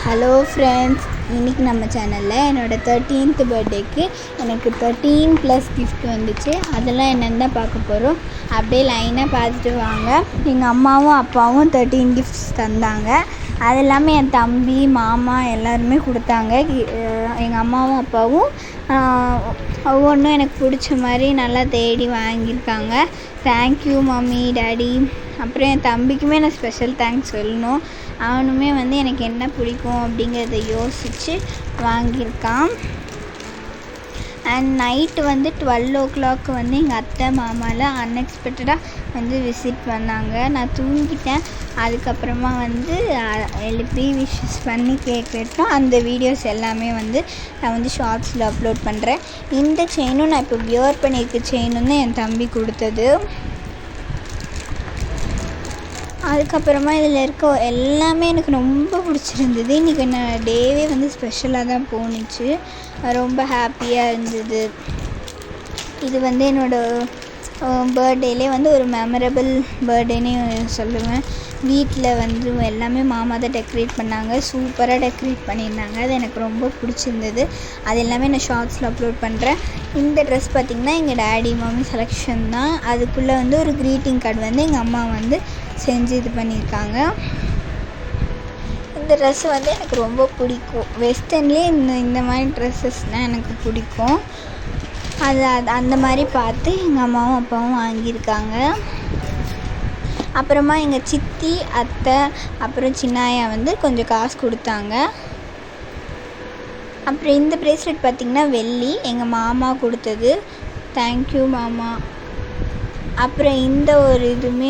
Hello friends, இன்றைக்கி நம்ம சேனலில் என்னோடய 13th பர்த்டேக்கு எனக்கு 13+ கிஃப்ட் வந்துச்சு. அதெல்லாம் என்னென்னு தான் பார்க்க போகிறோம். அப்படியே லைனாக பார்த்துட்டு வாங்க. எங்கள் அம்மாவும் அப்பாவும் 13 கிஃப்ட்ஸ் தந்தாங்க. அது இல்லாமல் என் தம்பி மாமா எல்லாருமே கொடுத்தாங்க. எங்கள் அம்மாவும் அப்பாவும் ஒவ்வொன்றும் எனக்கு பிடிச்ச மாதிரி நல்லா தேடி வாங்கியிருக்காங்க. Thank you mummy daddy. அப்புறம் என் தம்பிக்குமே நான் ஸ்பெஷல் தேங்க்ஸ் சொல்லணும். அவனுமே எனக்கு என்ன பிடிக்கும் அப்படிங்கிறத யோசித்து வாங்கியிருக்கான். அண்ட் நைட்டு 12 o'clock எங்கள் அத்தை மாமாலாம் அன்எக்ஸ்பெக்டடாக விசிட் பண்ணாங்க. நான் தூங்கிட்டேன். அதுக்கப்புறமா எழுப்பி விஷஸ் பண்ணி கேக் வெட்டோம். அந்த வீடியோஸ் எல்லாமே நான் ஷார்ட்ஸில் அப்லோட் பண்ணுறேன். இந்த செயினும் நான் இப்போ வியர் பண்ணியிருக்க செயினும் தான் என் தம்பி கொடுத்தது. அதுக்கப்புறமா இதில் இருக்க எல்லாமே எனக்கு ரொம்ப பிடிச்சிருந்தது. இன்றைக்கி நான் டேவே ஸ்பெஷலாக தான் போணுச்சு. ரொம்ப ஹாப்பியாக இருந்தது. இது என்னோடய பர்த்டேலே ஒரு மெமரபிள் பர்த்டேனே சொல்லுவேன். வீட்டில் எல்லாமே மாமா தான் டெக்கரேட் பண்ணாங்க. சூப்பராக டெக்கரேட் பண்ணியிருந்தாங்க. அது எனக்கு ரொம்ப பிடிச்சிருந்தது. அது எல்லாமே நான் ஷார்ட்ஸில் அப்லோட் பண்ணுறேன். இந்த ட்ரெஸ் பார்த்திங்கன்னா எங்கள் டேடி மம்மி செலெக்ஷன் தான். அதுக்குள்ளே ஒரு க்ரீட்டிங் கார்டு எங்கள் அம்மா செஞ்சு இது பண்ணியிருக்காங்க. இந்த ட்ரெஸ்ஸு எனக்கு ரொம்ப பிடிக்கும். வெஸ்டர்ன்லேயே இந்த மாதிரி ட்ரெஸ்ஸஸ்னால் எனக்கு பிடிக்கும். அது அந்த மாதிரி பார்த்து எங்கள் அம்மாவும் அப்பாவும் வாங்கியிருக்காங்க. அப்புறமா எங்கள் சித்தி அத்தை அப்புறம் சின்னாயா கொஞ்சம் காசு கொடுத்தாங்க. அப்புறம் இந்த ப்ரேஸ்லெட் பார்த்திங்கன்னா வெள்ளி எங்கள் மாமா கொடுத்தது. தேங்க்யூ மாமா. அப்புறம் இந்த ஒரு இதுவுமே